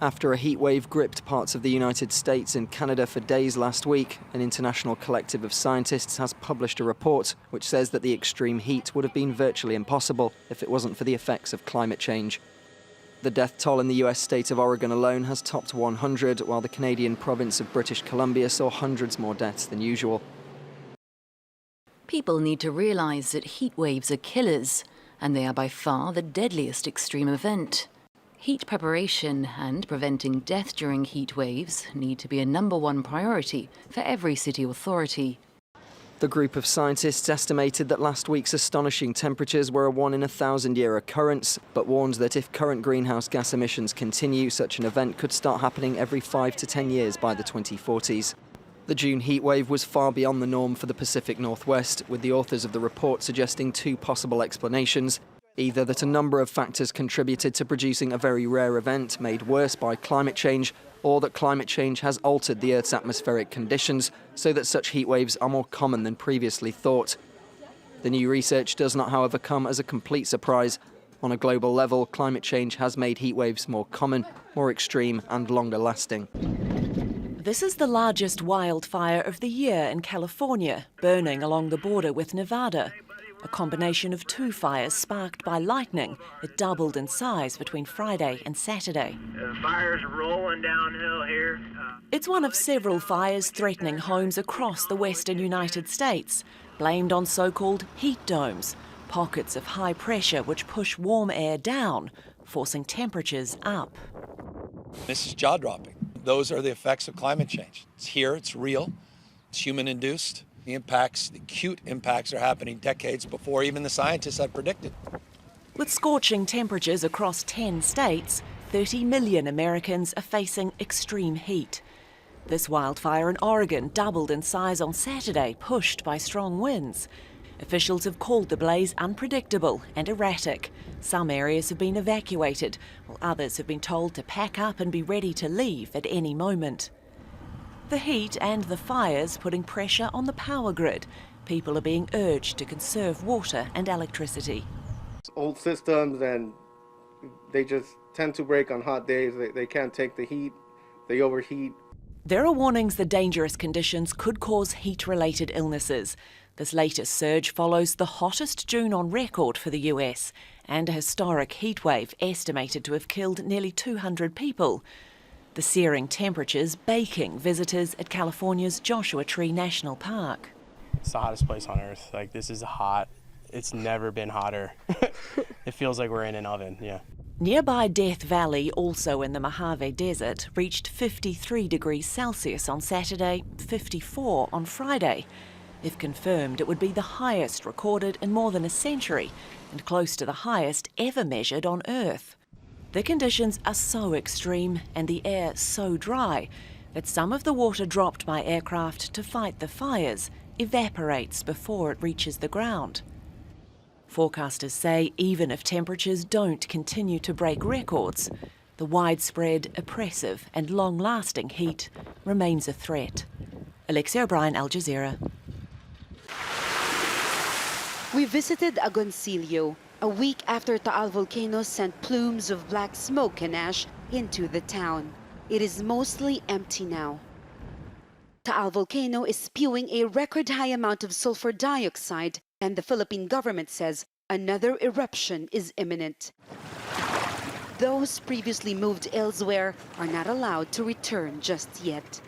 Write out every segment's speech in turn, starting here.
After a heatwave gripped parts of the United States and Canada for days last week, an international collective of scientists has published a report which says that the extreme heat would have been virtually impossible if it wasn't for the effects of climate change. The death toll in the US state of Oregon alone has topped 100, while the Canadian province of British Columbia saw hundreds more deaths than usual. People need to realise that heat waves are killers, and they are by far the deadliest extreme event. Heat preparation and preventing death during heat waves need to be a #1 priority for every city authority. The group of scientists estimated that last week's astonishing temperatures were a 1 in 1,000-year occurrence, but warned that if current greenhouse gas emissions continue, such an event could start happening every 5 to 10 years by the 2040s. The June heatwave was far beyond the norm for the Pacific Northwest, with the authors of the report suggesting 2 possible explanations. Either that a number of factors contributed to producing a very rare event made worse by climate change, or that climate change has altered the Earth's atmospheric conditions so that such heatwaves are more common than previously thought. The new research does not, however, come as a complete surprise. On a global level, climate change has made heatwaves more common, more extreme and longer lasting. This is the largest wildfire of the year in California, burning along the border with Nevada. A combination of 2 fires sparked by lightning that doubled in size between Friday and Saturday. The fire's rolling downhill here. It's one of several fires threatening homes across the western United States, blamed on so-called heat domes, pockets of high pressure which push warm air down, forcing temperatures up. This is jaw-dropping. Those are the effects of climate change. It's here, it's real, it's human-induced. The impacts, the acute impacts, are happening decades before even the scientists had predicted. With scorching temperatures across 10 states, 30 million Americans are facing extreme heat. This wildfire in Oregon doubled in size on Saturday, pushed by strong winds. Officials have called the blaze unpredictable and erratic. Some areas have been evacuated, while others have been told to pack up and be ready to leave at any moment. The heat and the fires putting pressure on the power grid. People are being urged to conserve water and electricity. It's old systems and they just tend to break on hot days. They can't take the heat, they overheat. There are warnings that dangerous conditions could cause heat-related illnesses. This latest surge follows the hottest June on record for the US and a historic heatwave estimated to have killed nearly 200 people. The searing temperatures baking visitors at California's Joshua Tree National Park. It's the hottest place on earth. Like, this is hot. It's never been hotter. It feels like we're in an oven, yeah. Nearby Death Valley, also in the Mojave Desert, reached 53 degrees Celsius on Saturday, 54 on Friday. If confirmed, it would be the highest recorded in more than a century and close to the highest ever measured on Earth. The conditions are so extreme and the air so dry that some of the water dropped by aircraft to fight the fires evaporates before it reaches the ground. Forecasters say even if temperatures don't continue to break records, the widespread, oppressive and long-lasting heat remains a threat. Alexia O'Brien, Al Jazeera. We visited Agoncillo a week after Taal volcano sent plumes of black smoke and ash into the town. It is mostly empty now. Taal volcano is spewing a record-high amount of sulfur dioxide, and the Philippine government says another eruption is imminent. Those previously moved elsewhere are not allowed to return just yet.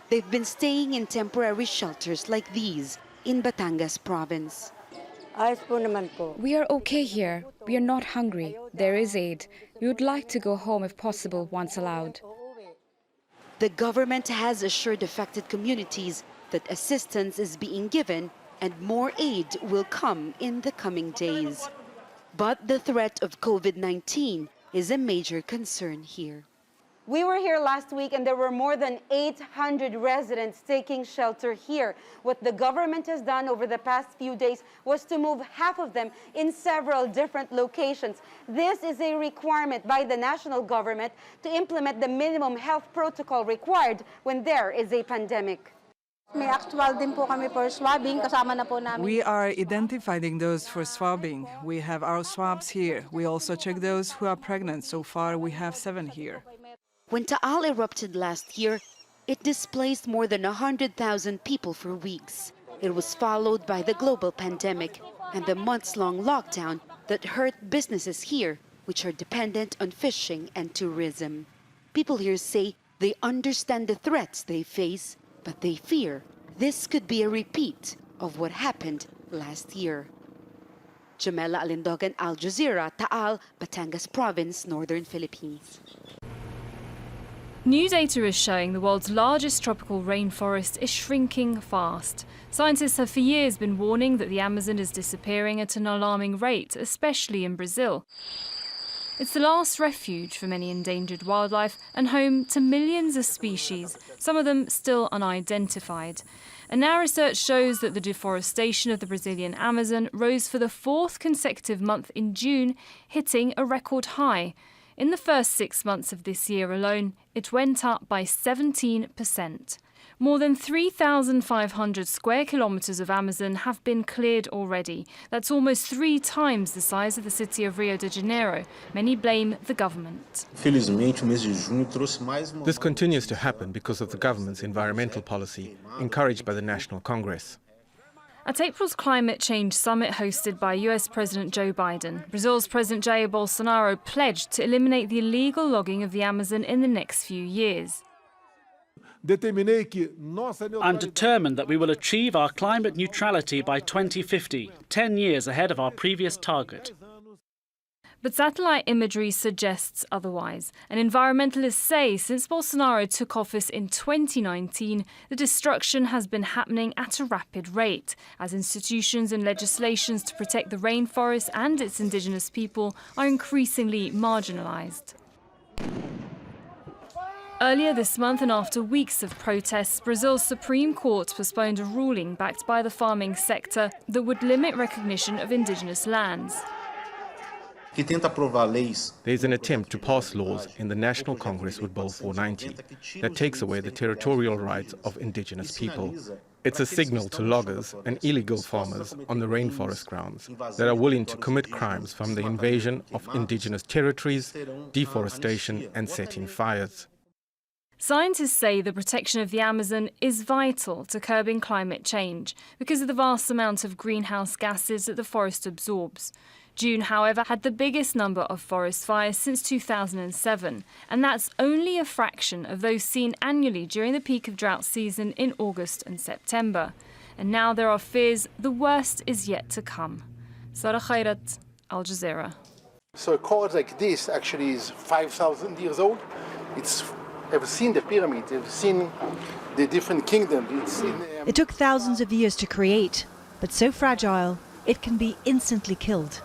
They've been staying in temporary shelters like these in Batangas province. We are okay here. We are not hungry. There is aid. We would like to go home if possible once allowed. The government has assured affected communities that assistance is being given and more aid will come in the coming days. But the threat of COVID-19 is a major concern here. We were here last week and there were more than 800 residents taking shelter here. What the government has done over the past few days was to move half of them in several different locations. This is a requirement by the national government to implement the minimum health protocol required when there is a pandemic. We are identifying those for swabbing. We have our swabs here. We also check those who are pregnant. So far, we have 7 here. When Taal erupted last year, it displaced more than 100,000 people for weeks. It was followed by the global pandemic and the months-long lockdown that hurt businesses here, which are dependent on fishing and tourism. People here say they understand the threats they face, but they fear this could be a repeat of what happened last year. Jamela Alindogan, Al Jazeera, Taal, Batangas Province, Northern Philippines. New data is showing the world's largest tropical rainforest is shrinking fast. Scientists have for years been warning that the Amazon is disappearing at an alarming rate, especially in Brazil. It's the last refuge for many endangered wildlife and home to millions of species, some of them still unidentified. And now research shows that the deforestation of the Brazilian Amazon rose for the 4th consecutive month in June, hitting a record high. In the first 6 months of this year alone, it went up by 17%. More than 3,500 square kilometres of Amazon have been cleared already. That's almost 3 times the size of the city of Rio de Janeiro. Many blame the government. This continues to happen because of the government's environmental policy, encouraged by the National Congress. At April's climate change summit hosted by US President Joe Biden, Brazil's President Jair Bolsonaro pledged to eliminate the illegal logging of the Amazon in the next few years. I'm determined that we will achieve our climate neutrality by 2050, 10 years ahead of our previous target. But satellite imagery suggests otherwise. And environmentalists say since Bolsonaro took office in 2019, the destruction has been happening at a rapid rate, as institutions and legislations to protect the rainforest and its indigenous people are increasingly marginalised. Earlier this month, and after weeks of protests, Brazil's Supreme Court postponed a ruling backed by the farming sector that would limit recognition of indigenous lands. There's an attempt to pass laws in the National Congress with Bill 490 that takes away the territorial rights of indigenous people. It's a signal to loggers and illegal farmers on the rainforest grounds that are willing to commit crimes from the invasion of indigenous territories, deforestation and setting fires. Scientists say the protection of the Amazon is vital to curbing climate change because of the vast amount of greenhouse gases that the forest absorbs. June, however, had the biggest number of forest fires since 2007, and that's only a fraction of those seen annually during the peak of drought season in August and September. And now there are fears the worst is yet to come. Sarah Khairat, Al Jazeera. So a cord like this actually is 5,000 years old. I've seen the pyramid, I've seen the different kingdoms. It took thousands of years to create, but so fragile, it can be instantly killed.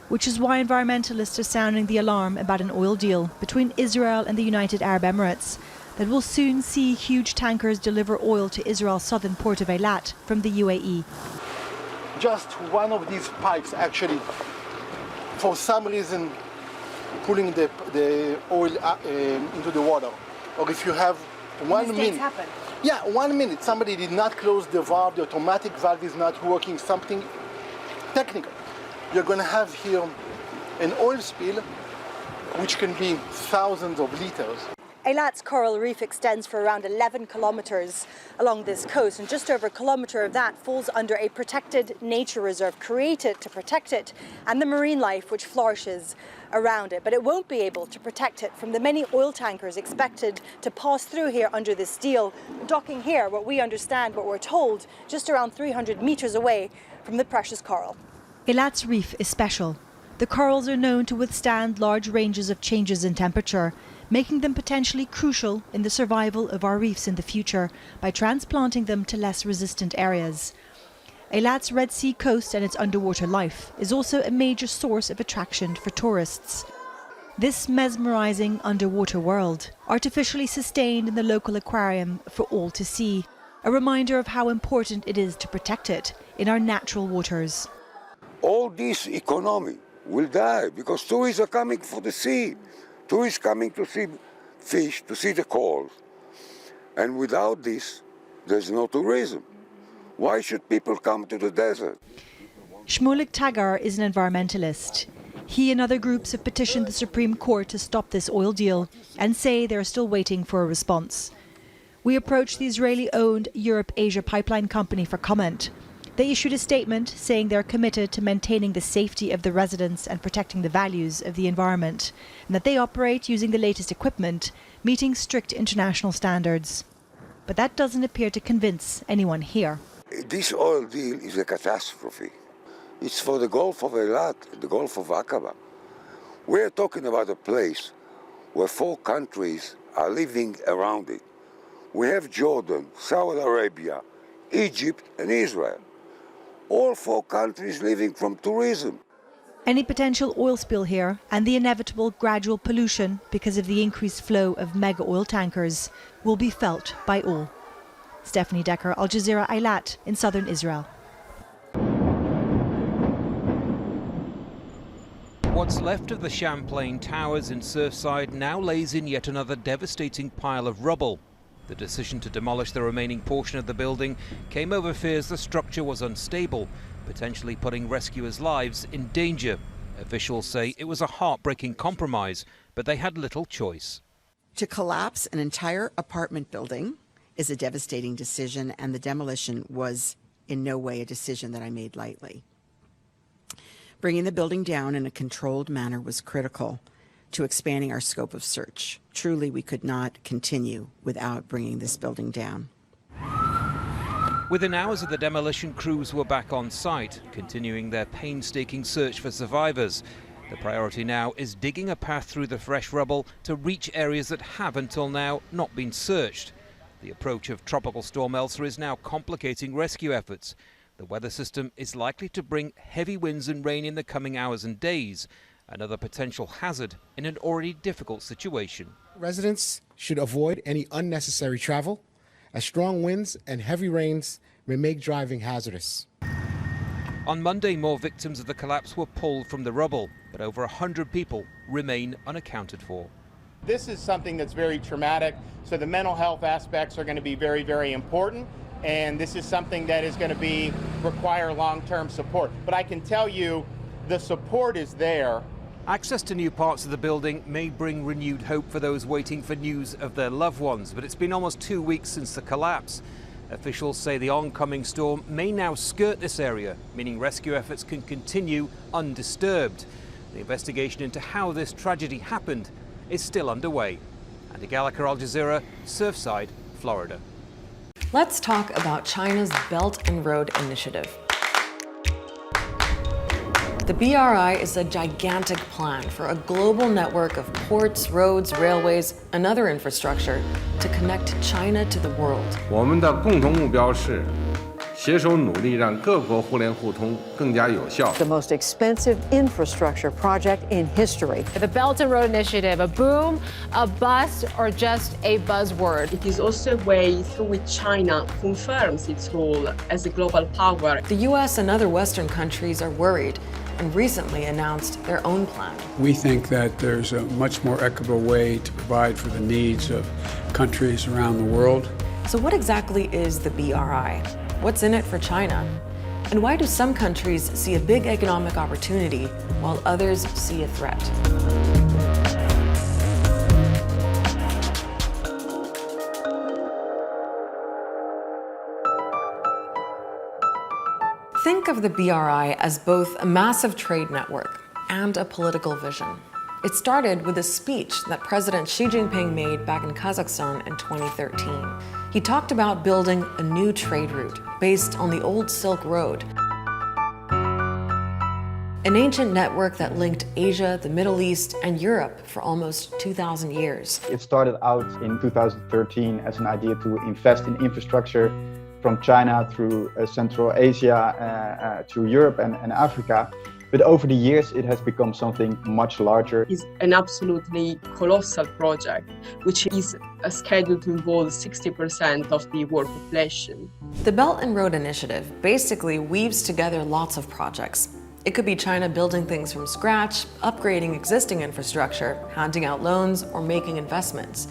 Which is why environmentalists are sounding the alarm about an oil deal between Israel and the United Arab Emirates that will soon see huge tankers deliver oil to Israel's southern port of Eilat from the UAE. Just one of these pipes actually, for some reason, pulling the oil into the water. Or if you have 1 minute. Happen. Yeah, 1 minute. Somebody did not close the valve, the automatic valve is not working, something technical. You're going to have here an oil spill, which can be thousands of liters. Eilat's coral reef extends for around 11 kilometres along this coast, and just over a kilometre of that falls under a protected nature reserve created to protect it and the marine life which flourishes around it. But it won't be able to protect it from the many oil tankers expected to pass through here under this deal, docking here, what we understand, what we're told, just around 300 metres away from the precious coral. Eilat's reef is special. The corals are known to withstand large ranges of changes in temperature, making them potentially crucial in the survival of our reefs in the future by transplanting them to less resistant areas. Eilat's Red Sea coast and its underwater life is also a major source of attraction for tourists. This mesmerizing underwater world, artificially sustained in the local aquarium for all to see, a reminder of how important it is to protect it in our natural waters. All this economy will die because tourists are coming for the sea. Tourists coming to see fish, to see the corals. And without this, there's no tourism. Why should people come to the desert? Shmulik Tagar is an environmentalist. He and other groups have petitioned the Supreme Court to stop this oil deal and say they're still waiting for a response. We approached the Israeli-owned Europe-Asia Pipeline Company for comment. They issued a statement saying they're committed to maintaining the safety of the residents and protecting the values of the environment, and that they operate using the latest equipment, meeting strict international standards. But that doesn't appear to convince anyone here. This oil deal is a catastrophe. It's for the Gulf of Eilat, the Gulf of Aqaba. We're talking about a place where 4 countries are living around it. We have Jordan, Saudi Arabia, Egypt, and Israel. All 4 countries living from tourism. Any potential oil spill here and the inevitable gradual pollution because of the increased flow of mega oil tankers will be felt by all. Stephanie Decker, Al Jazeera Eilat in southern Israel. What's left of the Champlain Towers in Surfside now lays in yet another devastating pile of rubble. The decision to demolish the remaining portion of the building came over fears the structure was unstable, potentially putting rescuers' lives in danger. Officials say it was a heartbreaking compromise, but they had little choice. To collapse an entire apartment building is a devastating decision, and the demolition was in no way a decision that I made lightly. Bringing the building down in a controlled manner was critical to expanding our scope of search. Truly, we could not continue without bringing this building down. Within hours of the demolition, crews were back on site, continuing their painstaking search for survivors. The priority now is digging a path through the fresh rubble to reach areas that have until now not been searched. The approach of Tropical Storm Elsa is now complicating rescue efforts. The weather system is likely to bring heavy winds and rain in the coming hours and days, another potential hazard in an already difficult situation. Residents should avoid any unnecessary travel, as strong winds and heavy rains may make driving hazardous. On Monday, more victims of the collapse were pulled from the rubble, but over 100 people remain unaccounted for. This is something that's very traumatic, so the mental health aspects are going to be very, very important, and this is something that is going to require long-term support. But I can tell you the support is there. Access to new parts of the building may bring renewed hope for those waiting for news of their loved ones, but it's been almost 2 weeks since the collapse. Officials say the oncoming storm may now skirt this area, meaning rescue efforts can continue undisturbed. The investigation into how this tragedy happened is still underway. Andy Gallagher, Al Jazeera, Surfside, Florida. Let's talk about China's Belt and Road Initiative. The BRI is a gigantic plan for a global network of ports, roads, railways, and other infrastructure to connect China to the world. 我们的共同目标是携手努力让各国互联互通更加有效。 The most expensive infrastructure project in history. The Belt and Road Initiative, a boom, a bust, or just a buzzword? It is also a way through which China confirms its role as a global power. The US and other Western countries are worried and recently announced their own plan. We think that there's a much more equitable way to provide for the needs of countries around the world. So what exactly is the BRI? What's in it for China? And why do some countries see a big economic opportunity while others see a threat? Think of the BRI as both a massive trade network and a political vision. It started with a speech that President Xi Jinping made back in Kazakhstan in 2013. He talked about building a new trade route based on the old Silk Road, an ancient network that linked Asia, the Middle East, and Europe for almost 2,000 years. It started out in 2013 as an idea to invest in infrastructure from China through Central Asia to Europe and Africa. But over the years, it has become something much larger. It's an absolutely colossal project, which is scheduled to involve 60% of the world population. The Belt and Road Initiative basically weaves together lots of projects. It could be China building things from scratch, upgrading existing infrastructure, handing out loans, or making investments.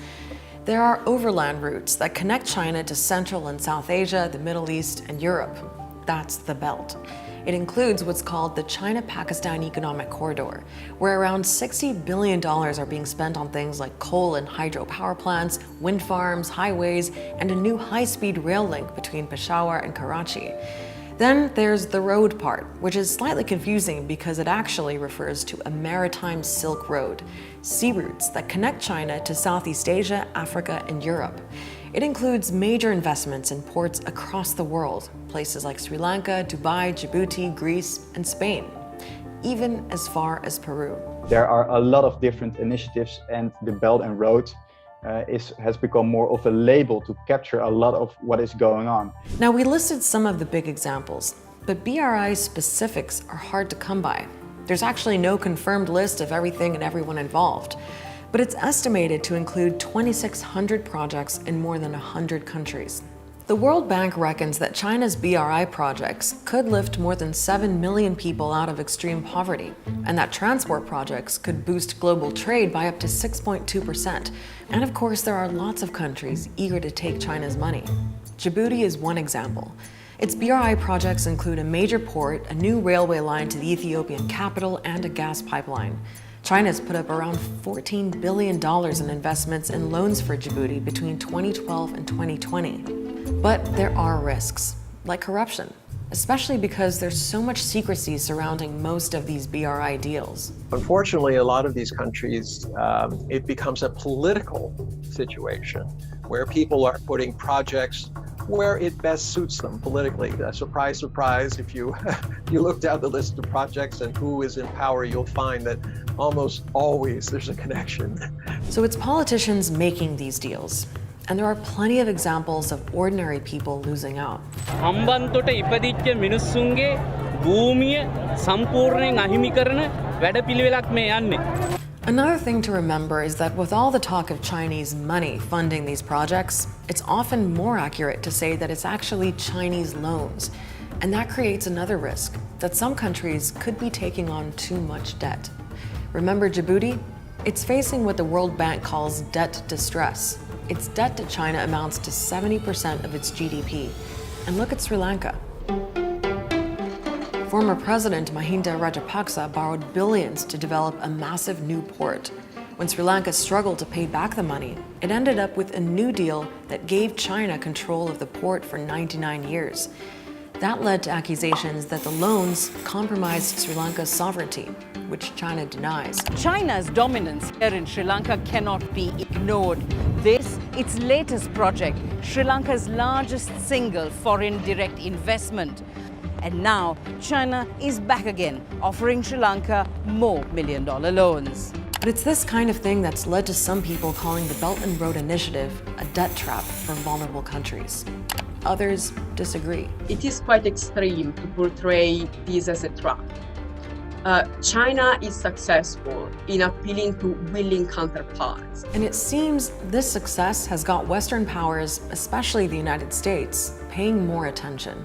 There are overland routes that connect China to Central and South Asia, the Middle East, and Europe. That's the Belt. It includes what's called the China-Pakistan Economic Corridor, where around $60 billion are being spent on things like coal and hydropower plants, wind farms, highways, and a new high-speed rail link between Peshawar and Karachi. Then there's the road part, which is slightly confusing because it actually refers to a maritime Silk Road, sea routes that connect China to Southeast Asia, Africa, and Europe. It includes major investments in ports across the world, places like Sri Lanka, Dubai, Djibouti, Greece, and Spain, even as far as Peru. There are a lot of different initiatives, and the Belt and Road has become more of a label to capture a lot of what is going on. Now, we listed some of the big examples, but BRI specifics are hard to come by. There's actually no confirmed list of everything and everyone involved, but it's estimated to include 2,600 projects in more than 100 countries. The World Bank reckons that China's BRI projects could lift more than 7 million people out of extreme poverty, and that transport projects could boost global trade by up to 6.2%. And of course, there are lots of countries eager to take China's money. Djibouti is one example. Its BRI projects include a major port, a new railway line to the Ethiopian capital, and a gas pipeline. China's put up around $14 billion in investments and loans for Djibouti between 2012 and 2020. But there are risks, like corruption, especially because there's so much secrecy surrounding most of these BRI deals. Unfortunately, a lot of these countries, it becomes a political situation where people are putting projects where it best suits them politically. Surprise, surprise, if you look down the list of projects and who is in power, you'll find that almost always there's a connection. So it's politicians making these deals. And there are plenty of examples of ordinary people losing out. Hambantota ඉපදිච්ච මිනිස්සුන්ගේ භූමිය සම්පූර්ණයෙන් අහිමි කරන වැඩපිළිවෙලක් මේ යන්නේ. Another thing to remember is that with all the talk of Chinese money funding these projects, it's often more accurate to say that it's actually Chinese loans. And that creates another risk, that some countries could be taking on too much debt. Remember Djibouti? It's facing what the World Bank calls debt distress. Its debt to China amounts to 70% of its GDP. And look at Sri Lanka. Former President Mahinda Rajapaksa borrowed billions to develop a massive new port. When Sri Lanka struggled to pay back the money, it ended up with a new deal that gave China control of the port for 99 years. That led to accusations that the loans compromised Sri Lanka's sovereignty, which China denies. China's dominance here in Sri Lanka cannot be ignored. This, its latest project, Sri Lanka's largest single foreign direct investment. And now, China is back again, offering Sri Lanka more million-dollar loans. But it's this kind of thing that's led to some people calling the Belt and Road Initiative a debt trap for vulnerable countries. Others disagree. It is quite extreme to portray this as a trap. China is successful in appealing to willing counterparts. And it seems this success has got Western powers, especially the United States, paying more attention.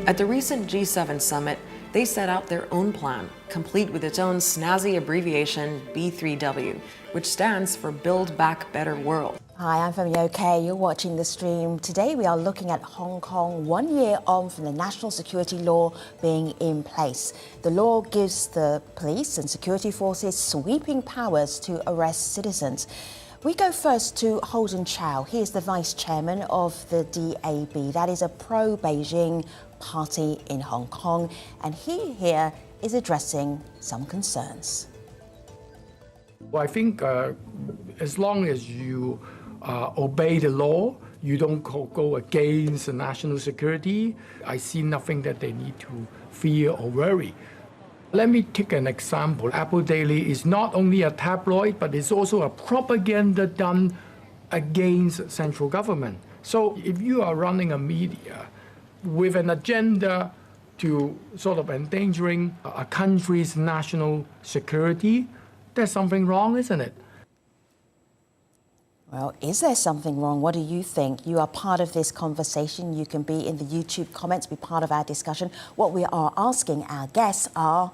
At the recent G7 summit, they set out their own plan, complete with its own snazzy abbreviation B3W, which stands for Build Back Better World. Hi, I'm Femi OK. You're watching the stream. Today we are looking at Hong Kong 1 year on from the national security law being in place. The law gives the police and security forces sweeping powers to arrest citizens. We go first to Holden Chow. He is the vice chairman of the DAB. That is a pro-Beijing party in Hong Kong. And he here is addressing some concerns. Well, I think as long as you obey the law, you don't go against the national security, I see nothing that they need to fear or worry. Let me take an example. Apple Daily is not only a tabloid, but it's also a propaganda done against central government. So if you are running a media with an agenda to sort of endangering a country's national security, there's something wrong, isn't it? Well, is there something wrong? What do you think? You are part of this conversation. You can be in the YouTube comments, be part of our discussion. What we are asking our guests are,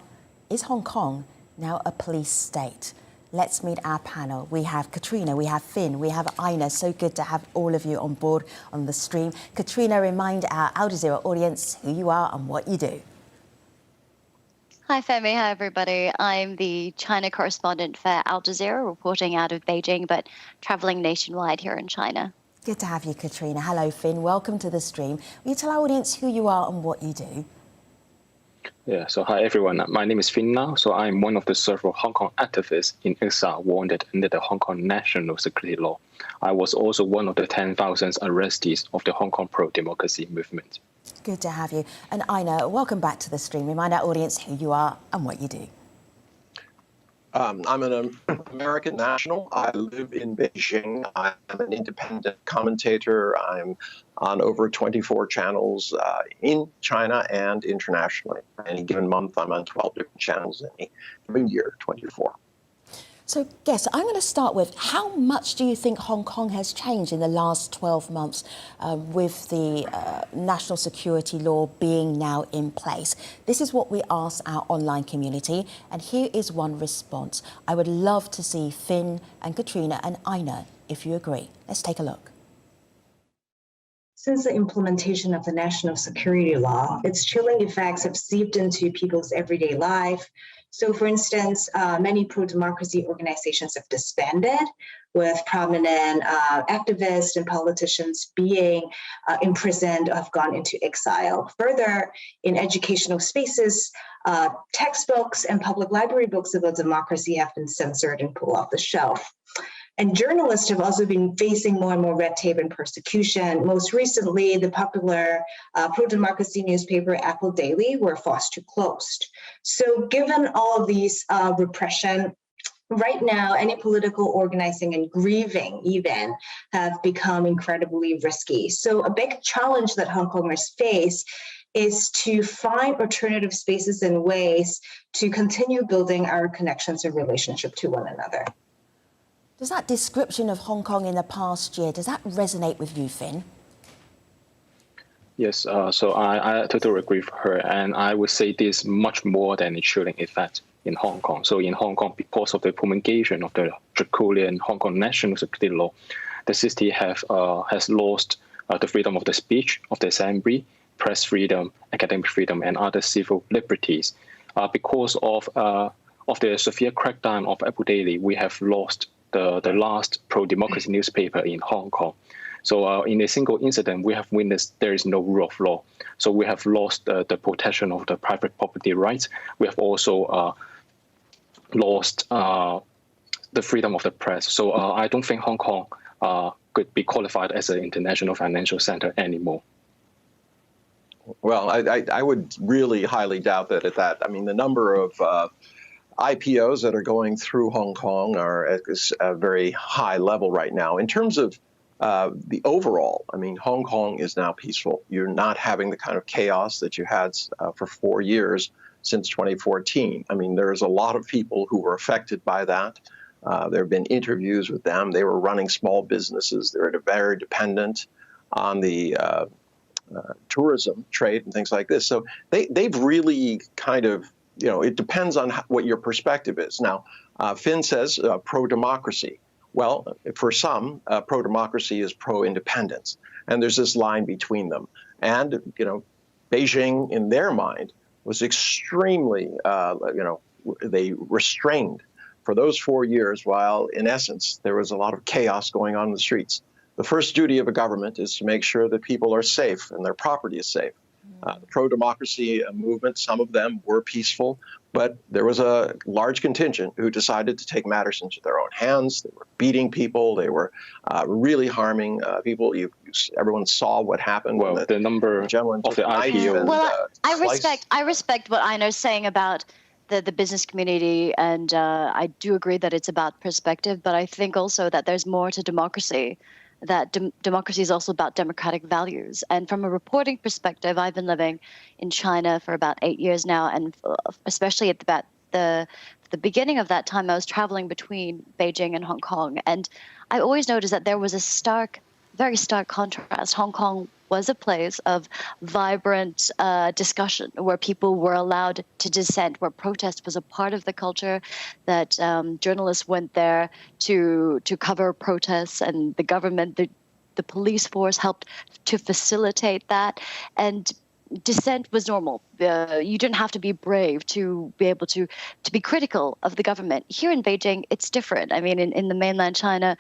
is Hong Kong now a police state? Let's meet our panel. We have Katrina, we have Finn, we have Ina. So good to have all of you on board on the stream. Katrina, remind our Al Jazeera audience who you are and what you do. Hi, Femi. Hi, everybody. I'm the China correspondent for Al Jazeera, reporting out of Beijing, but traveling nationwide here in China. Good to have you, Katrina. Hello, Finn. Welcome to the stream. Will you tell our audience who you are and what you do? Yeah, so hi, everyone. My name is Finn now. So I'm one of the several Hong Kong activists in exile wanted under the Hong Kong national security law. I was also one of the 10,000 arrestees of the Hong Kong pro-democracy movement. Good to have you. And Ina, welcome back to the stream. Remind our audience who you are and what you do. I'm an American national. I live in Beijing. I'm an independent commentator. I'm on over 24 channels in China and internationally. Any given month, I'm on 12 different channels. Any given year, 24. So, Guess, I'm going to start with, how much do you think Hong Kong has changed in the last 12 months with the national security law being now in place? This is what we asked our online community, and here is one response. I would love to see Finn and Katrina and Ina, if you agree. Let's take a look. Since the implementation of the national security law, its chilling effects have seeped into people's everyday life. So, for instance, many pro-democracy organizations have disbanded, with prominent activists and politicians being imprisoned or have gone into exile. Further, in educational spaces, textbooks and public library books about democracy have been censored and pulled off the shelf. And journalists have also been facing more and more red tape and persecution. Most recently, the popular pro-democracy newspaper Apple Daily were forced to close. So given all of these repression, right now, any political organizing and grieving even have become incredibly risky. So a big challenge that Hong Kongers face is to find alternative spaces and ways to continue building our connections and relationship to one another. Does that description of Hong Kong in the past year, does that resonate with you, Finn? Yes, so I totally agree with her. And I would say this much more than a chilling effect in Hong Kong. So in Hong Kong, because of the promulgation of the draconian Hong Kong national security law, the city has lost the freedom of the speech, of the assembly, press freedom, academic freedom, and other civil liberties. Because of the severe crackdown of Apple Daily, we have lost the last pro-democracy newspaper in Hong Kong. So in a single incident, we have witnessed there is no rule of law. So we have lost the protection of the private property rights. We have also lost the freedom of the press. So I don't think Hong Kong could be qualified as an international financial center anymore. Well, I would really highly doubt that at that. I mean, the number of IPOs that are going through Hong Kong are at a very high level right now. In terms of the overall, I mean, Hong Kong is now peaceful. You're not having the kind of chaos that you had for 4 years since 2014. I mean, there's a lot of people who were affected by that. There have been interviews with them. They were running small businesses. They're very dependent on the tourism trade and things like this. So they've really kind of, you know, it depends on what your perspective is. Now, Finn says pro-democracy. Well, for some, pro-democracy is pro-independence. And there's this line between them. And, you know, Beijing, in their mind, was extremely, they restrained for those 4 years while, in essence, there was a lot of chaos going on in the streets. The first duty of a government is to make sure that people are safe and their property is safe. The pro-democracy movement, some of them were peaceful, but there was a large contingent who decided to take matters into their own hands. They were beating people. They were really harming people. Everyone saw what happened. Well, the number of the IPO. Well, I respect what Ina's saying about the business community, and I do agree that it's about perspective, but I think also that there's more to democracy. That democracy is also about democratic values. And from a reporting perspective, I've been living in China for about 8 years now, and especially at about the beginning of that time, I was traveling between Beijing and Hong Kong. And I always noticed that there was a stark very stark contrast. Hong Kong was a place of vibrant discussion where people were allowed to dissent, where protest was a part of the culture, that journalists went there to cover protests, and the government, the police force helped to facilitate that. And dissent was normal. You didn't have to be brave to be able to be critical of the government. Here in Beijing, it's different. I mean, in mainland China,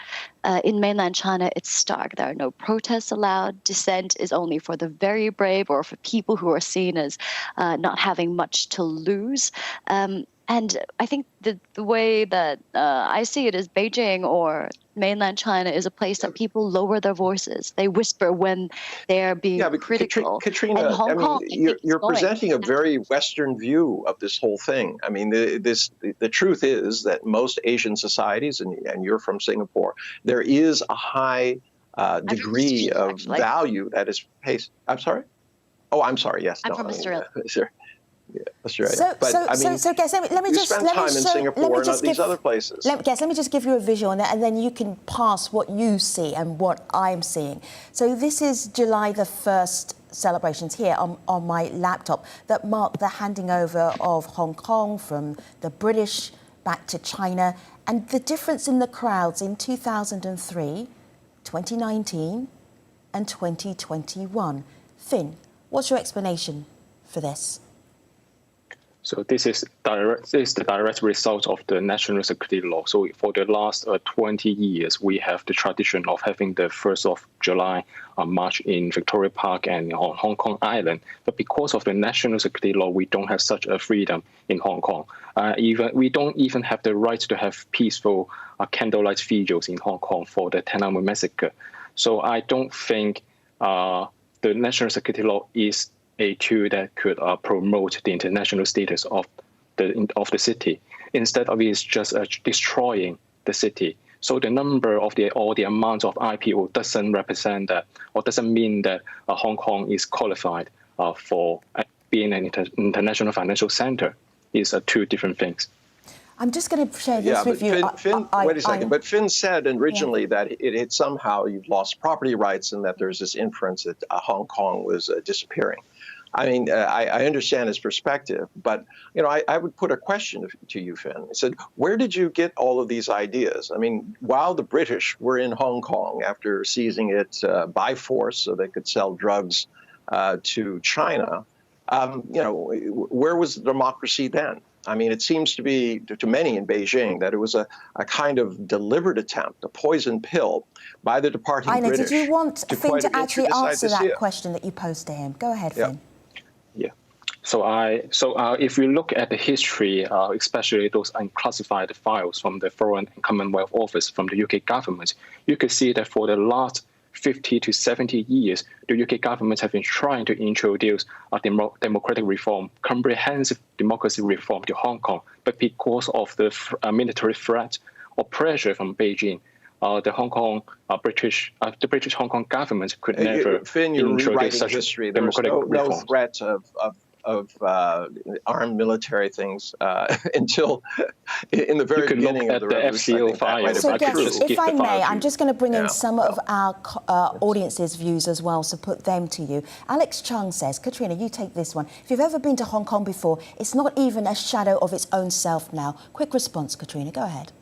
it's stark. There are no protests allowed. Dissent is only for the very brave or for people who are seen as not having much to lose. And I think the way that I see it is Beijing or mainland China is a place that people lower their voices. They whisper when they're being critical. Katrina, and Hong Kong, you're presenting a very Western view of this whole thing. I mean, the truth is that most Asian societies, and you're from Singapore, there is a high degree of value that is placed. I'm sorry? Oh, I'm sorry. Yes. I'm from Australia. Yeah, Australia. So guys, let me just spend time in Singapore and these other places. Let me just give you a visual, and then you can pass what you see and what I'm seeing. So this is July the 1st celebrations here on my laptop that mark the handing over of Hong Kong from the British back to China, and the difference in the crowds in 2003, 2019, and 2021. Finn, what's your explanation for this? So this is the direct result of the national security law. So for the last 20 years, we have the tradition of having the 1st of July march in Victoria Park and on Hong Kong Island. But because of the national security law, we don't have such a freedom in Hong Kong. We don't even have the right to have peaceful candlelight vigils in Hong Kong for the Tiananmen massacre. So I don't think the national security law is a tool that could promote the international status of the city. Instead of it is just destroying the city. So the number of the amount of IPO doesn't represent that, or doesn't mean that Hong Kong is qualified for being an international financial center. It's two different things. I'm just going to share this with you. Finn, wait a second. But Finn said originally that it somehow you've lost property rights and that there's this inference that Hong Kong was disappearing. I mean, I understand his perspective, but I would put a question to you, Finn. I said, where did you get all of these ideas? I mean, while the British were in Hong Kong after seizing it by force so they could sell drugs to China, where was the democracy then? I mean, it seems to be, to many in Beijing, that it was a kind of deliberate attempt, a poison pill by the departing British. Did you want Finn to actually answer that question that you posed to him? Go ahead, Finn. Yeah. So if you look at the history, especially those unclassified files from the Foreign and Commonwealth Office from the UK government, you could see that for the last 50 to 70 years, the UK government have been trying to introduce a democratic reform, comprehensive democracy reform to Hong Kong. But because of the military threat or pressure from Beijing, the British Hong Kong government could never Finn, you're introduce rewriting such history. There was no threat of armed military things until in the very beginning of the FCO file. So if I may, I'm just going to bring in some of our audience's views as well, so put them to you. Alex Chung says, Katrina, you take this one. If you've ever been to Hong Kong before, it's not even a shadow of its own self now. Quick response, Katrina, go ahead.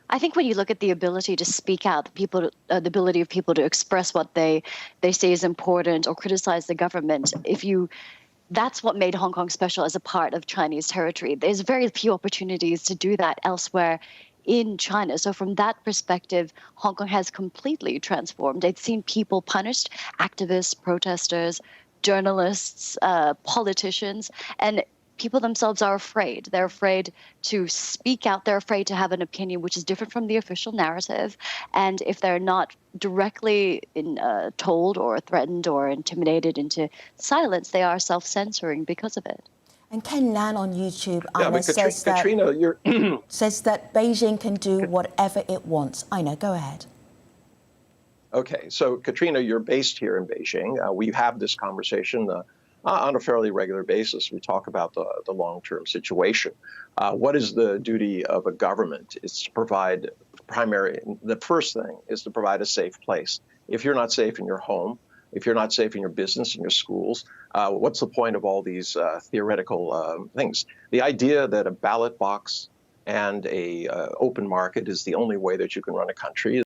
I think when you look at the ability to speak out, the ability of people to express what they say is important or criticize the government, that's what made Hong Kong special as a part of Chinese territory. There's very few opportunities to do that elsewhere in China. So from that perspective, Hong Kong has completely transformed. It's seen people punished, activists, protesters, journalists, politicians, and people themselves are afraid. They're afraid to speak out. They're afraid to have an opinion which is different from the official narrative. And if they're not directly told or threatened or intimidated into silence, they are self-censoring because of it. And Ken Nan on YouTube says that Beijing can do whatever it wants. Aina, go ahead. Okay, so Katrina, you're based here in Beijing. We have this conversation on a fairly regular basis. We talk about the long-term situation. What is the duty of a government? It's to provide the first thing is to provide a safe place. If you're not safe in your home, if you're not safe in your business, in your schools, what's the point of all these theoretical things? The idea that a ballot box and a open market is the only way that you can run a country